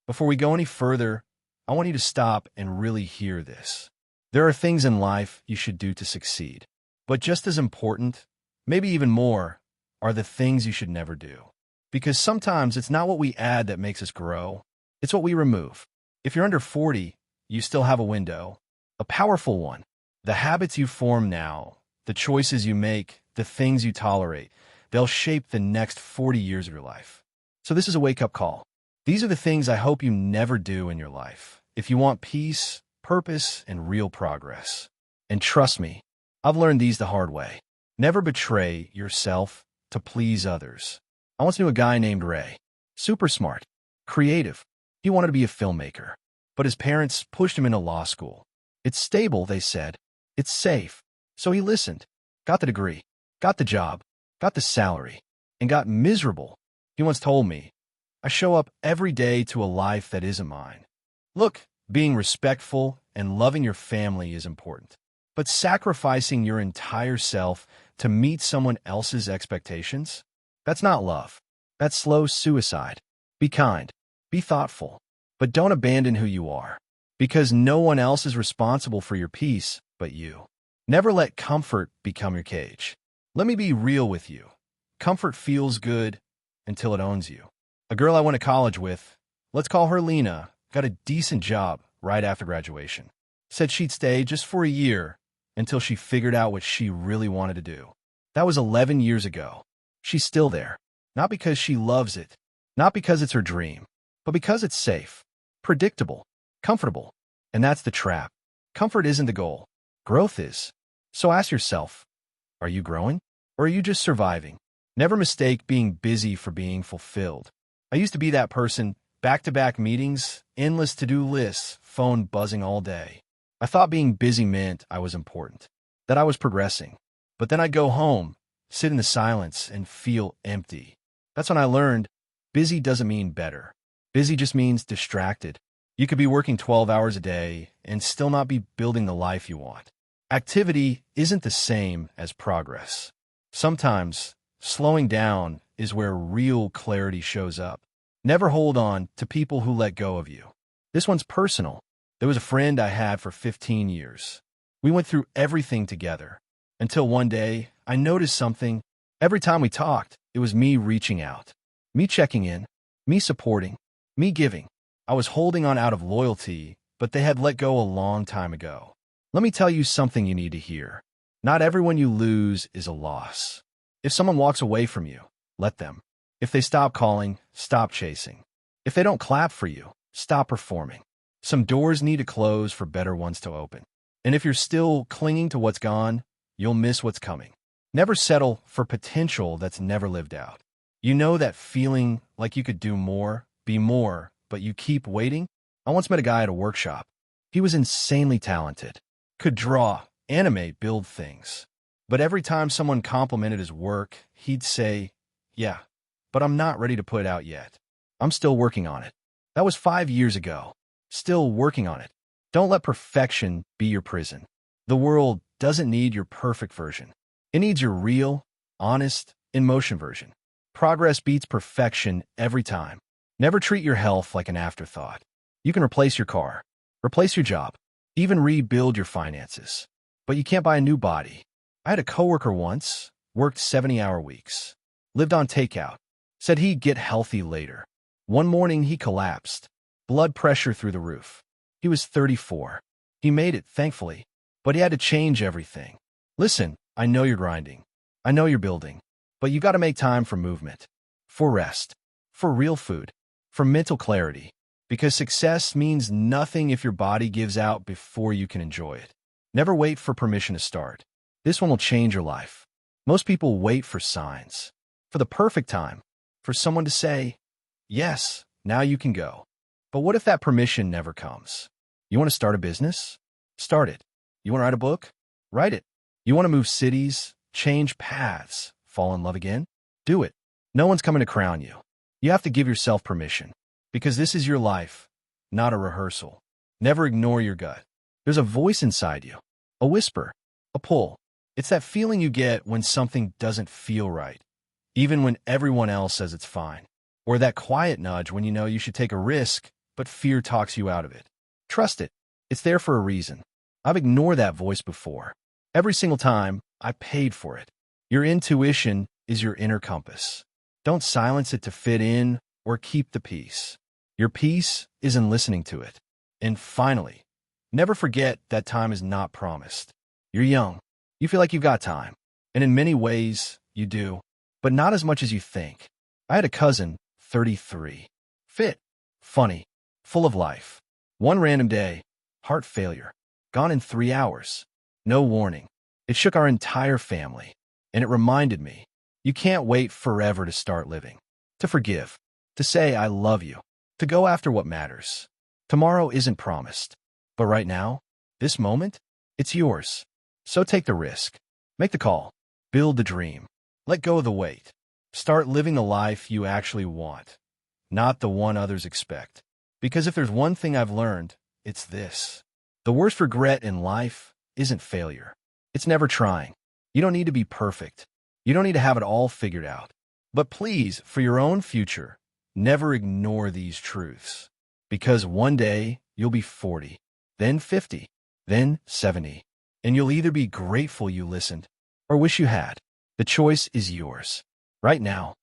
Before we go any further, I want you to stop and really hear this. There are things in life you should do to succeed. But just as important, maybe even more, are the things you should never do. Because sometimes it's not what we add that makes us grow, it's what we remove. If you're under 40, you still have a window, a powerful one. The habits you form now, the choices you make, the things you tolerate, they'll shape the next 40 years of your life. So this is a wake-up call. These are the things I hope you never do in your life if you want peace, purpose, and real progress. And trust me, I've learned these the hard way. Never betray yourself to please others. I once knew a guy named Ray. Super smart, creative. He wanted to be a filmmaker, but his parents pushed him into law school. It's stable, they said. It's safe. So he listened, got the degree, got the job, got the salary, and got miserable. He once told me, I show up every day to a life that isn't mine. Look, being respectful and loving your family is important, but sacrificing your entire self to meet someone else's expectations? That's not love. That's slow suicide. Be kind. Be thoughtful. But don't abandon who you are, because no one else is responsible for your peace but you. Never let comfort become your cage. Let me be real with you. Comfort feels good until it owns you. A girl I went to college with, let's call her Lena, got a decent job right after graduation. Said she'd stay just for a year until she figured out what she really wanted to do. That was 11 years ago. She's still there. Not because she loves it, not because it's her dream, but because it's safe, predictable, comfortable. And that's the trap. Comfort isn't the goal. Growth is. So ask yourself, are you growing? Or are you just surviving? Never mistake being busy for being fulfilled. I used to be that person, back-to-back meetings, endless to-do lists, phone buzzing all day. I thought being busy meant I was important, that I was progressing. But then I'd go home, sit in the silence, and feel empty. That's when I learned busy doesn't mean better. Busy just means distracted. You could be working 12 hours a day and still not be building the life you want. Activity isn't the same as progress. Sometimes, slowing down is where real clarity shows up. Never hold on to people who let go of you. This one's personal. There was a friend I had for 15 years. We went through everything together. Until one day, I noticed something. Every time we talked, it was me reaching out, me checking in, me supporting, me giving. I was holding on out of loyalty, but they had let go a long time ago. Let me tell you something you need to hear. Not everyone you lose is a loss. If someone walks away from you, let them. If they stop calling, stop chasing. If they don't clap for you, stop performing. Some doors need to close for better ones to open. And if you're still clinging to what's gone, you'll miss what's coming. Never settle for potential that's never lived out. You know that feeling like you could do more, be more, but you keep waiting? I once met a guy at a workshop. He was insanely talented. Could draw, animate, build things. But every time someone complimented his work, he'd say, yeah, but I'm not ready to put it out yet. I'm still working on it. That was 5 years ago. Still working on it. Don't let perfection be your prison. The world doesn't need your perfect version. It needs your real, honest, in-motion version. Progress beats perfection every time. Never treat your health like an afterthought. You can replace your car, replace your job, even rebuild your finances. But you can't buy a new body. I had a coworker once, worked 70-hour weeks, lived on takeout, said he'd get healthy later. One morning he collapsed, blood pressure through the roof. He was 34. He made it, thankfully, but he had to change everything. Listen, I know you're grinding. I know you're building, but you got to make time for movement, for rest, for real food, for mental clarity, because success means nothing if your body gives out before you can enjoy it. Never wait for permission to start. This one will change your life. Most people wait for signs, for the perfect time, for someone to say, yes, now you can go. But what if that permission never comes? You want to start a business? Start it. You want to write a book? Write it. You want to move cities, change paths, fall in love again? Do it. No one's coming to crown you. You have to give yourself permission, because this is your life, not a rehearsal. Never ignore your gut. There's a voice inside you, a whisper, a pull. It's that feeling you get when something doesn't feel right, even when everyone else says it's fine. Or that quiet nudge when you know you should take a risk, but fear talks you out of it. Trust it. It's there for a reason. I've ignored that voice before. Every single time, I paid for it. Your intuition is your inner compass. Don't silence it to fit in or keep the peace. Your peace is in listening to it. And finally, never forget that time is not promised. You're young. You feel like you've got time. And in many ways, you do. But not as much as you think. I had a cousin, 33. Fit. Funny. Full of life. One random day, heart failure. Gone in 3 hours. No warning. It shook our entire family. And it reminded me, you can't wait forever to start living. To forgive. To say I love you. To go after what matters. Tomorrow isn't promised. But right now, this moment, it's yours. So take the risk. Make the call. Build the dream. Let go of the weight. Start living the life you actually want, not the one others expect. Because if there's one thing I've learned, it's this. The worst regret in life isn't failure. It's never trying. You don't need to be perfect. You don't need to have it all figured out. But please, for your own future, never ignore these truths. Because one day, you'll be 40, then 50, then 70. And you'll either be grateful you listened or wish you had. The choice is yours. Right now.